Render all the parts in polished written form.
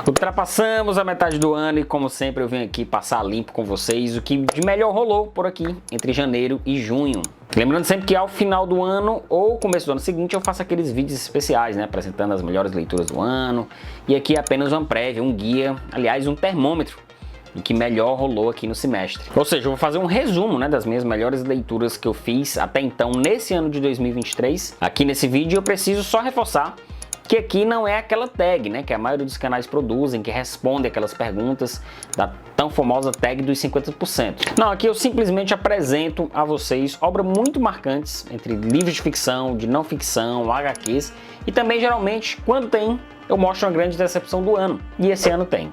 Ultrapassamos a metade do ano e, como sempre, eu venho aqui passar limpo com vocês o que de melhor rolou por aqui entre janeiro e junho. Lembrando sempre que ao final do ano ou começo do ano seguinte eu faço aqueles vídeos especiais, né, apresentando as melhores leituras do ano. E aqui é apenas uma prévia, um guia, aliás, um termômetro do que melhor rolou aqui no semestre. Ou seja, eu vou fazer um resumo, né, das minhas melhores leituras que eu fiz até então nesse ano de 2023. Aqui nesse vídeo eu preciso só reforçar que aqui não é aquela tag, né, que a maioria dos canais produzem, que responde aquelas perguntas da tão famosa tag dos 50%. Não, aqui eu simplesmente apresento a vocês obras muito marcantes entre livros de ficção, de não ficção, HQs, e também geralmente quando tem, eu mostro uma grande decepção do ano. E esse ano tem.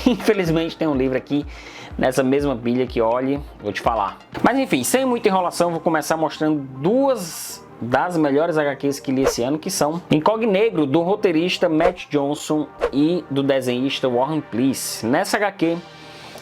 Infelizmente tem um livro aqui nessa mesma pilha que, olhe, vou te falar. Mas enfim, sem muita enrolação, vou começar mostrando duas das melhores HQs que li esse ano, que são Incognegro, do roteirista Matt Johnson e do desenhista Warren Pleece. Nessa HQ,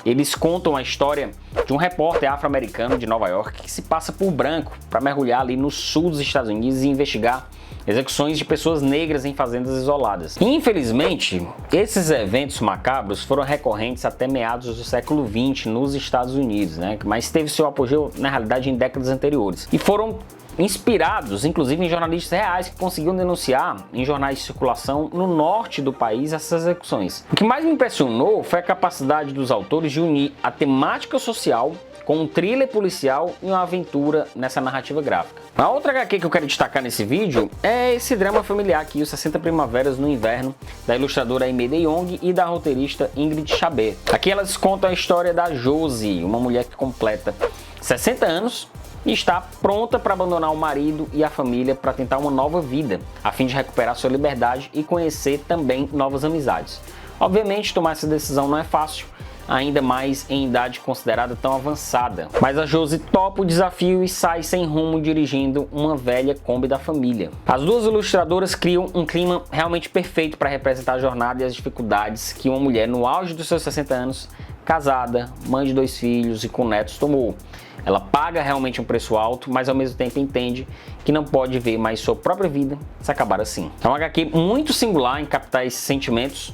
eles contam a história de um repórter afro-americano de Nova York que se passa por branco para mergulhar ali no sul dos Estados Unidos e investigar execuções de pessoas negras em fazendas isoladas. Infelizmente, esses eventos macabros foram recorrentes até meados do século XX nos Estados Unidos, né? Mas teve seu apogeu, na realidade, em décadas anteriores. E foram inspirados, inclusive, em jornalistas reais que conseguiam denunciar em jornais de circulação no norte do país essas execuções. O que mais me impressionou foi a capacidade dos autores de unir a temática social com um thriller policial e uma aventura nessa narrativa gráfica. A outra HQ que eu quero destacar nesse vídeo é esse drama familiar aqui, Os 60 Primaveras no Inverno, da ilustradora Aimee de Jong e da roteirista Ingrid Chabert. Aqui elas contam a história da Josie, uma mulher que completa 60 anos e está pronta para abandonar o marido e a família para tentar uma nova vida, a fim de recuperar sua liberdade e conhecer também novas amizades. Obviamente, tomar essa decisão não é fácil, ainda mais em idade considerada tão avançada. Mas a Josie topa o desafio e sai sem rumo dirigindo uma velha Kombi da família. As duas ilustradoras criam um clima realmente perfeito para representar a jornada e as dificuldades que uma mulher no auge dos seus 60 anos, casada, mãe de 2 filhos e com netos, tomou. Ela paga realmente um preço alto, mas ao mesmo tempo entende que não pode ver mais sua própria vida se acabar assim. É uma HQ muito singular em captar esses sentimentos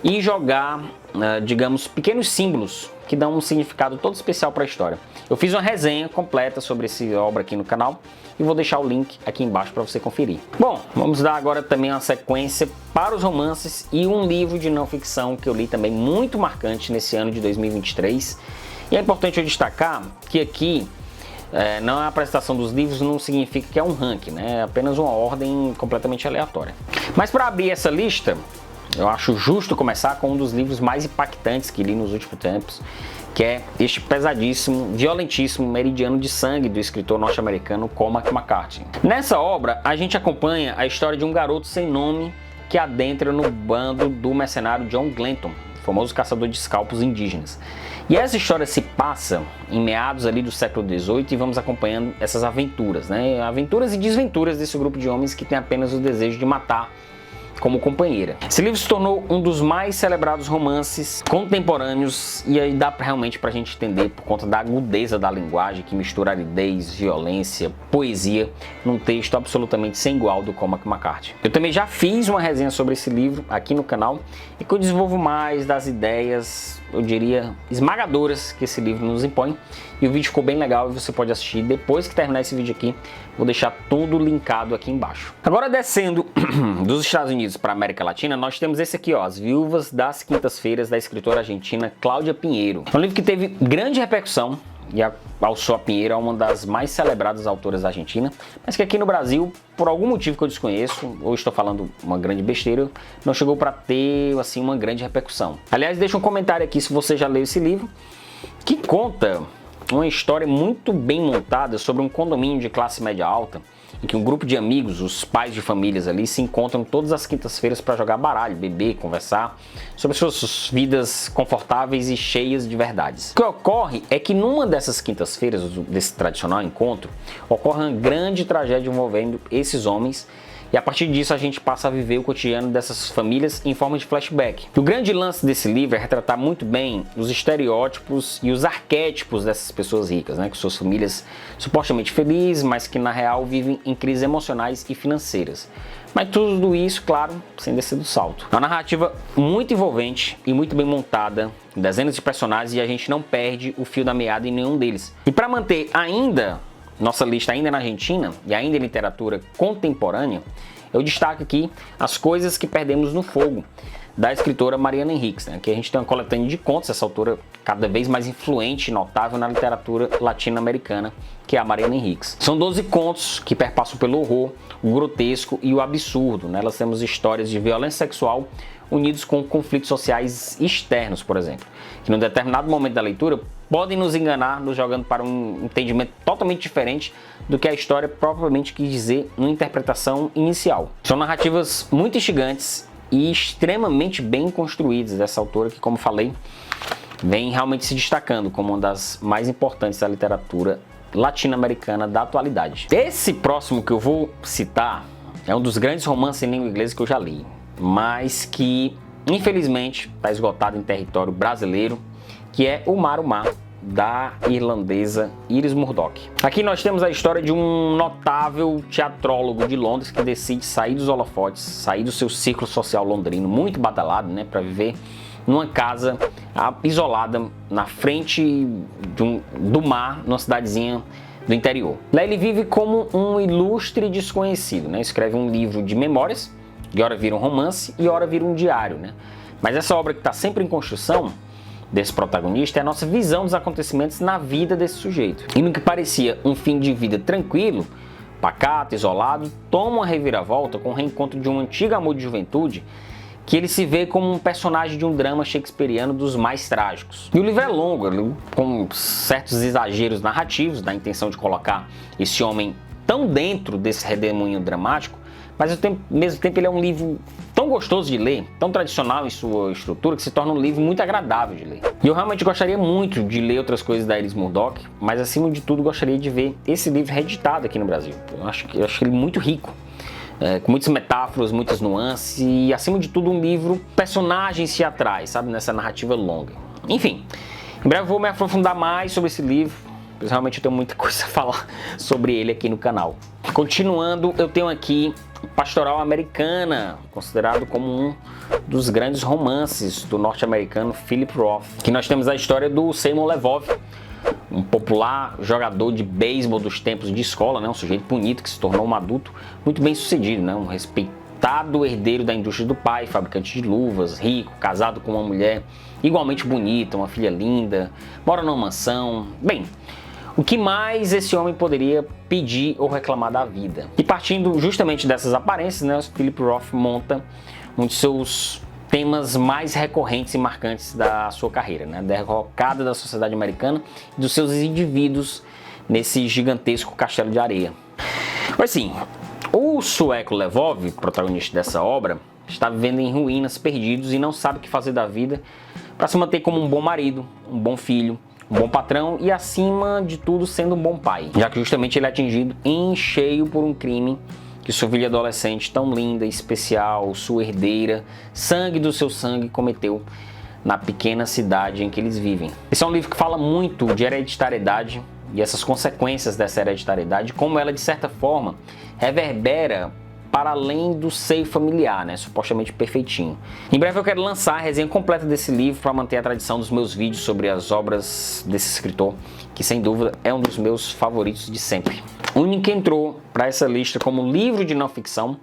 e jogar, digamos, pequenos símbolos que dão um significado todo especial para a história. Eu fiz uma resenha completa sobre essa obra aqui no canal e vou deixar o link aqui embaixo para você conferir. Bom, vamos dar agora também uma sequência para os romances e um livro de não ficção que eu li também muito marcante nesse ano de 2023. E é importante eu destacar que aqui não é a apresentação dos livros, não significa que é um ranking, né? É apenas uma ordem completamente aleatória. Mas para abrir essa lista, eu acho justo começar com um dos livros mais impactantes que li nos últimos tempos, que é este pesadíssimo, violentíssimo Meridiano de Sangue, do escritor norte-americano Cormac McCarthy. Nessa obra, a gente acompanha a história de um garoto sem nome que adentra no bando do mercenário John Glenton, famoso caçador de escalpos indígenas. E essa história se passa em meados ali do século XVIII e vamos acompanhando essas aventuras, né? Aventuras e desventuras desse grupo de homens que tem apenas o desejo de matar como companheira. Esse livro se tornou um dos mais celebrados romances contemporâneos e aí dá realmente pra gente entender por conta da agudeza da linguagem que mistura aridez, violência, poesia num texto absolutamente sem igual do Cormac McCarthy. Eu também já fiz uma resenha sobre esse livro aqui no canal e que eu desenvolvo mais das ideias, eu diria, esmagadoras que esse livro nos impõe. E o vídeo ficou bem legal e você pode assistir depois que terminar esse vídeo aqui. Vou deixar tudo linkado aqui embaixo. Agora descendo dos Estados Unidos para a América Latina, nós temos esse aqui, ó, As Viúvas das Quintas-Feiras, da escritora argentina Cláudia Pinheiro. É um livro que teve grande repercussão e alçou a Pinheiro a uma das mais celebradas autoras da Argentina, mas que aqui no Brasil, por algum motivo que eu desconheço, ou estou falando uma grande besteira, não chegou para ter assim uma grande repercussão. Aliás, deixa um comentário aqui se você já leu esse livro, que conta uma história muito bem montada sobre um condomínio de classe média alta, em que um grupo de amigos, os pais de famílias ali, se encontram todas as quintas-feiras para jogar baralho, beber, conversar sobre suas vidas confortáveis e cheias de verdades. O que ocorre é que numa dessas quintas-feiras, desse tradicional encontro, ocorre uma grande tragédia envolvendo esses homens e a partir disso a gente passa a viver o cotidiano dessas famílias em forma de flashback. O grande lance desse livro é retratar muito bem os estereótipos e os arquétipos dessas pessoas ricas, né, com suas famílias supostamente felizes, mas que na real vivem em crises emocionais e financeiras. Mas tudo isso, claro, sem descer do salto. É uma narrativa muito envolvente e muito bem montada, dezenas de personagens, e a gente não perde o fio da meada em nenhum deles. E para manter ainda nossa lista ainda na Argentina e ainda em literatura contemporânea, eu destaco aqui As Coisas que Perdemos no Fogo, da escritora Mariana Enríquez, né? Aqui a gente tem uma coletânea de contos, essa autora cada vez mais influente e notável na literatura latino-americana, que é a Mariana Enríquez. São 12 contos que perpassam pelo horror, o grotesco e o absurdo. Nelas temos histórias de violência sexual unidos com conflitos sociais externos, por exemplo, que num determinado momento da leitura podem nos enganar, nos jogando para um entendimento totalmente diferente do que a história propriamente quis dizer numa interpretação inicial. São narrativas muito instigantes e extremamente bem construídas dessa autora que, como falei, vem realmente se destacando como uma das mais importantes da literatura latino-americana da atualidade. Esse próximo que eu vou citar é um dos grandes romances em língua inglesa que eu já li, mas que infelizmente está esgotado em território brasileiro, que é O Mar, o Mar, da irlandesa Iris Murdoch. Aqui nós temos a história de um notável teatrólogo de Londres que decide sair dos holofotes, sair do seu círculo social londrino, muito badalado, né, para viver numa casa isolada na frente do mar, numa cidadezinha do interior. Lá ele vive como um ilustre desconhecido, né? Escreve um livro de memórias, que ora vira um romance e ora vira um diário, né? Mas essa obra que está sempre em construção desse protagonista é a nossa visão dos acontecimentos na vida desse sujeito. E no que parecia um fim de vida tranquilo, pacato, isolado, toma uma reviravolta com o reencontro de um antigo amor de juventude, que ele se vê como um personagem de um drama shakespeariano dos mais trágicos. E o livro é longo, com certos exageros narrativos, da intenção de colocar esse homem tão dentro desse redemoinho dramático, mas ao mesmo tempo ele é um livro tão gostoso de ler, tão tradicional em sua estrutura, que se torna um livro muito agradável de ler. E eu realmente gostaria muito de ler outras coisas da Iris Murdoch, mas acima de tudo gostaria de ver esse livro reeditado aqui no Brasil. Eu acho ele muito rico, com muitas metáforas, muitas nuances e acima de tudo um livro, personagens se atrás, sabe, nessa narrativa longa. Enfim, em breve eu vou me aprofundar mais sobre esse livro, pois realmente eu tenho muita coisa a falar sobre ele aqui no canal. Continuando, eu tenho aqui Pastoral Americana, considerado como um dos grandes romances do norte-americano Philip Roth. Aqui nós temos a história do Seymour Levov, um popular jogador de beisebol dos tempos de escola, né? Um sujeito bonito que se tornou um adulto muito bem sucedido, né? Um respeitado herdeiro da indústria do pai, fabricante de luvas, rico, casado com uma mulher igualmente bonita, uma filha linda, mora numa mansão. Bem, o que mais esse homem poderia pedir ou reclamar da vida? E partindo justamente dessas aparências, né, o Philip Roth monta um de seus temas mais recorrentes e marcantes da sua carreira, né? A derrocada da sociedade americana e dos seus indivíduos nesse gigantesco castelo de areia. Mas sim, o sueco Levov, protagonista dessa obra, está vivendo em ruínas, perdidos e não sabe o que fazer da vida para se manter como um bom marido, um bom filho, um bom patrão e, acima de tudo, sendo um bom pai, já que justamente ele é atingido em cheio por um crime que sua filha adolescente, tão linda, especial, sua herdeira, sangue do seu sangue, cometeu na pequena cidade em que eles vivem. Esse é um livro que fala muito de hereditariedade e essas consequências dessa hereditariedade, como ela, de certa forma, reverbera para além do seio familiar, né, supostamente perfeitinho. Em breve eu quero lançar a resenha completa desse livro para manter a tradição dos meus vídeos sobre as obras desse escritor, que sem dúvida é um dos meus favoritos de sempre. O único que entrou para essa lista como livro de não ficção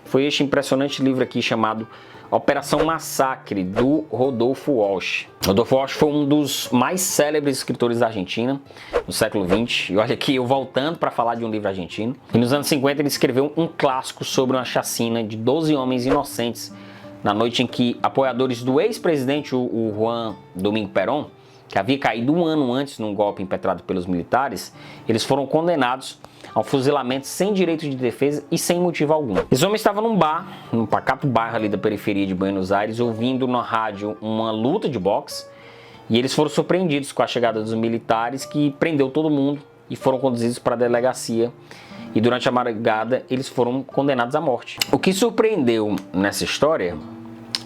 foi este impressionante livro aqui chamado Operação Massacre, do Rodolfo Walsh. Rodolfo Walsh foi um dos mais célebres escritores da Argentina no século XX. E olha aqui, eu voltando para falar de um livro argentino. E nos anos 50 ele escreveu um clássico sobre uma chacina de 12 homens inocentes na noite em que apoiadores do ex-presidente, o Juan Domingo Perón, que havia caído um ano antes num golpe impetrado pelos militares, eles foram condenados ao fuzilamento sem direito de defesa e sem motivo algum. Esse homem estava num bar, num pacato bairro ali da periferia de Buenos Aires, ouvindo na rádio uma luta de boxe, e eles foram surpreendidos com a chegada dos militares, que prendeu todo mundo e foram conduzidos para a delegacia. E durante a madrugada eles foram condenados à morte. O que surpreendeu nessa história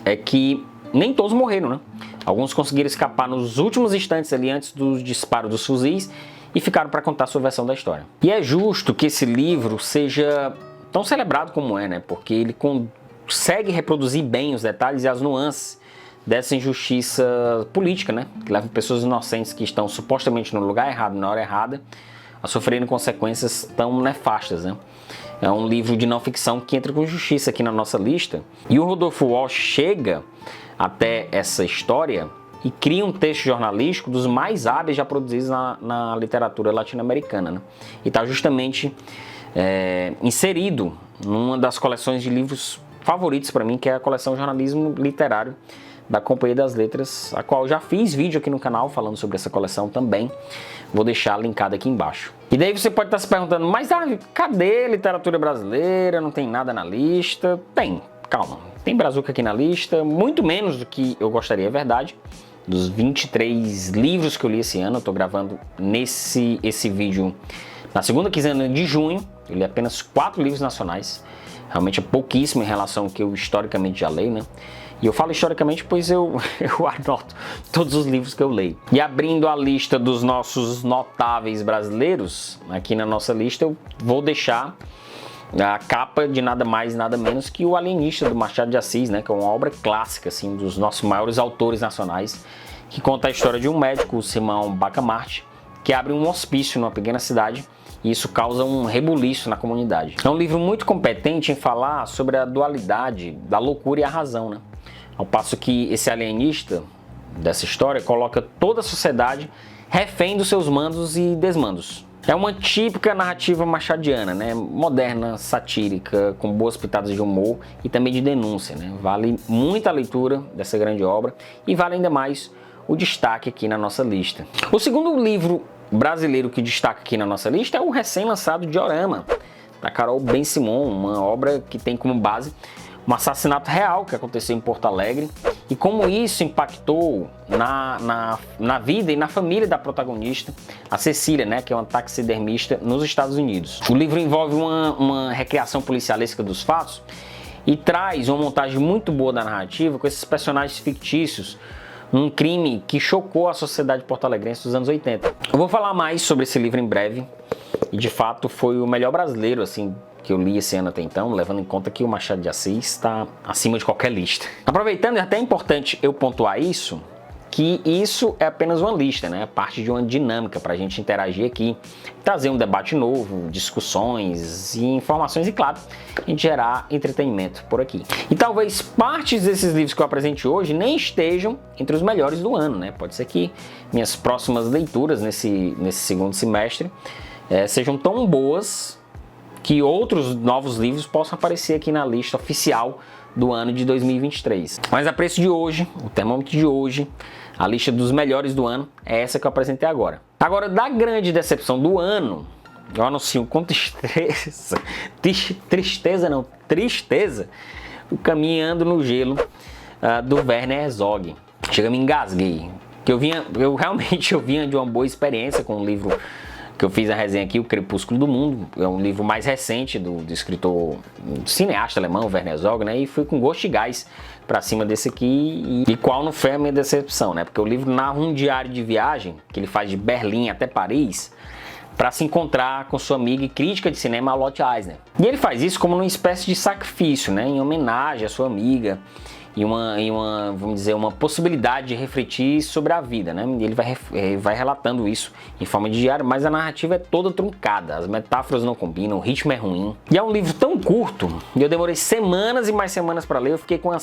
é que nem todos morreram, né? Alguns conseguiram escapar nos últimos instantes ali antes do disparo dos fuzis e ficaram para contar a sua versão da história. E é justo que esse livro seja tão celebrado como é, né? Porque ele consegue reproduzir bem os detalhes e as nuances dessa injustiça política, né? Que leva pessoas inocentes que estão supostamente no lugar errado, na hora errada, a sofrerem consequências tão nefastas, né? É um livro de não ficção que entra com justiça aqui na nossa lista. E o Rodolfo Walsh chega até essa história e cria um texto jornalístico dos mais hábeis já produzidos na literatura latino-americana, né? E está justamente inserido numa das coleções de livros favoritos para mim, que é a coleção Jornalismo Literário da Companhia das Letras, a qual já fiz vídeo aqui no canal falando sobre essa coleção também. Vou deixar linkado aqui embaixo. E daí você pode estar se perguntando, mas cadê literatura brasileira? Não tem nada na lista? Tem, calma. Tem Brazuca aqui na lista, muito menos do que eu gostaria, é verdade. Dos 23 livros que eu li esse ano, eu estou gravando esse vídeo na segunda quinzena de junho. Eu li apenas 4 livros nacionais. Realmente é pouquíssimo em relação ao que eu historicamente já leio, né? E eu falo historicamente pois eu anoto todos os livros que eu leio. E abrindo a lista dos nossos notáveis brasileiros, aqui na nossa lista eu vou deixar a capa de nada mais nada menos que O Alienista, do Machado de Assis, né? Que é uma obra clássica, assim, dos nossos maiores autores nacionais, que conta a história de um médico, o Simão Bacamarte, que abre um hospício numa pequena cidade. E isso causa um rebuliço na comunidade. É um livro muito competente em falar sobre a dualidade da loucura e a razão, né? Ao passo que esse alienista dessa história coloca toda a sociedade refém dos seus mandos e desmandos. É uma típica narrativa machadiana, né? Moderna, satírica, com boas pitadas de humor e também de denúncia, né? Vale muito a leitura dessa grande obra e vale ainda mais o destaque aqui na nossa lista. O segundo livro brasileiro que destaca aqui na nossa lista é o recém-lançado Diorama, da Carol Ben-Simon, uma obra que tem como base um assassinato real que aconteceu em Porto Alegre e como isso impactou na vida e na família da protagonista, a Cecília, né, que é uma taxidermista nos Estados Unidos. O livro envolve uma recriação policialesca dos fatos e traz uma montagem muito boa da narrativa com esses personagens fictícios, um crime que chocou a sociedade porto-alegrense dos anos 80. Eu vou falar mais sobre esse livro em breve e de fato foi o melhor brasileiro assim que eu li esse ano até então, levando em conta que o Machado de Assis está acima de qualquer lista. Aproveitando, é até importante eu pontuar isso, que isso é apenas uma lista, né? Parte de uma dinâmica para a gente interagir aqui, trazer um debate novo, discussões e informações e, claro, a gente gerar entretenimento por aqui. E talvez partes desses livros que eu apresente hoje nem estejam entre os melhores do ano, né? Pode ser que minhas próximas leituras nesse segundo semestre sejam tão boas que outros novos livros possam aparecer aqui na lista oficial do ano de 2023. Mas a preço de hoje, o termômetro de hoje, a lista dos melhores do ano é essa que eu apresentei agora. Agora, da grande decepção do ano, eu anuncio com tristeza, o Caminhando no Gelo, do Werner Herzog. Chega, me engasguei. Que eu realmente vinha de uma boa experiência com o livro que eu fiz a resenha aqui, O Crepúsculo do Mundo. É um livro mais recente do escritor, cineasta alemão, Werner Herzog, né? E fui com gosto de gás pra cima desse aqui. E qual não foi a minha decepção, né? Porque o livro narra um diário de viagem que ele faz de Berlim até Paris para se encontrar com sua amiga e crítica de cinema, a Lotte Eisner. E ele faz isso como uma espécie de sacrifício, né? Em homenagem à sua amiga. E vamos dizer, uma possibilidade de refletir sobre a vida, né? E ele vai relatando isso em forma de diário, mas a narrativa é toda truncada, as metáforas não combinam, o ritmo é ruim. E é um livro tão curto, e eu demorei semanas e mais semanas para ler, eu fiquei com uma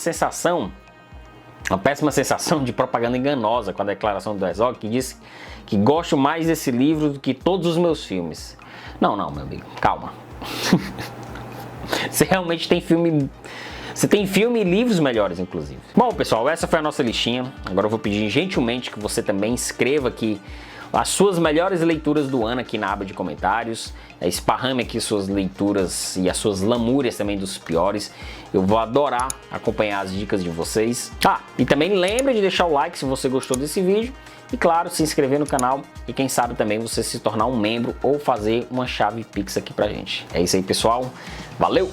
péssima sensação de propaganda enganosa com a declaração do Herzog, que disse que gosto mais desse livro do que todos os meus filmes. Não, meu amigo, calma. Você realmente tem filme... Você tem filme e livros melhores, inclusive. Bom, pessoal, essa foi a nossa listinha. Agora eu vou pedir gentilmente que você também escreva aqui as suas melhores leituras do ano aqui na aba de comentários. Esparrame aqui suas leituras e as suas lamúrias também dos piores. Eu vou adorar acompanhar as dicas de vocês. E também lembre de deixar o like se você gostou desse vídeo. E claro, se inscrever no canal e quem sabe também você se tornar um membro ou fazer uma chave Pix aqui pra gente. É isso aí, pessoal. Valeu!